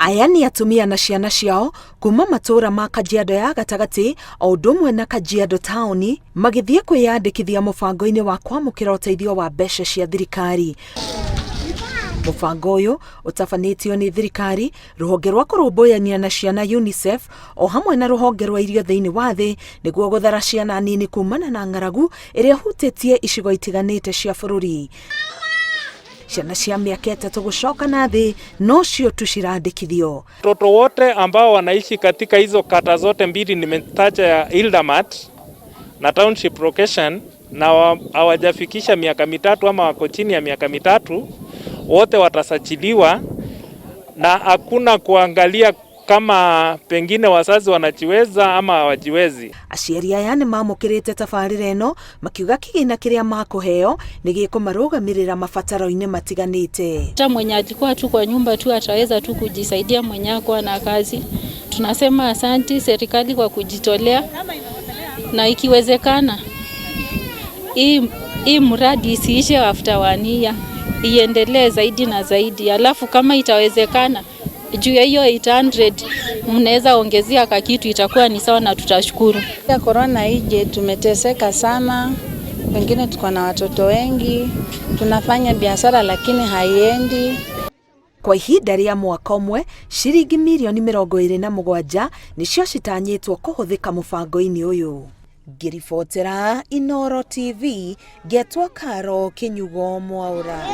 Aya nĩ atumia na ciana ciao kuma matũra ma Kajiado ya gatagati o ũndũ ũmwe na Kajiado taũni magĩthiĩ kwĩyandĩkithia mũbango-inĩ wa kwamũkĩra ũteithio wa mbeca cia thirikari. Mũbango ũyũ ũtabanĩtio nĩ thirikari, rũhonge rwa kũrũmbũyania na ciana UNICEF o hamwe na rũhonge rwa irio thĩinĩ wa thĩ nĩguo gũthara ciana nini kumana na ng'aragu ĩrĩa hutĩtie icigo itiganĩte cia bũrũri. Ciana cia mĩaka 3 gũcoka na thĩ no cio tu cirandĩkithio. Watoto wote ambao wanaishi katika hizo kata zote mbili nimetaja ya Ildamat na Township Location na hawajafikisha miaka 3 ama wako chini ya miaka 3, wote watasajiliwa na hakuna kuangalia kama pengine wazazi wanajiweza ama hawajiwezi. Aciari aya nĩ mamũkĩrĩte tabarĩra ĩno makiuga kĩgĩna kĩrĩa makũheo nĩ gĩkũmarũgamĩrĩra mabataro-inĩ matiganĩte. Hata mwenye alikuwa tu kwa nyumba tu ataweza tu kujisaidia mwenye kwa na kazi. Tunasema asante serikali kwa kujitolea, na ikiwezekana hii mradi isiishe after 1 year, iendelee zaidi na zaidi. Alafu kama itawezekana juu ya hiyo 800 mnaweza ongezea kakitu, itakuwa ni sawa na tutashukuru. Ya corona ije tumeteseka sana, wengine tuko na watoto wengi, tunafanya biashara lakini haiendi. Kwa ihinda rĩa mwaka ũmwe, ciringi mirioni 27 nĩcio citanyĩtwo kũhũthĩka mũbango-inĩ ũyũ. Ngĩribotera Inooro TV, Getwa Karo Kinyugo Mwaura.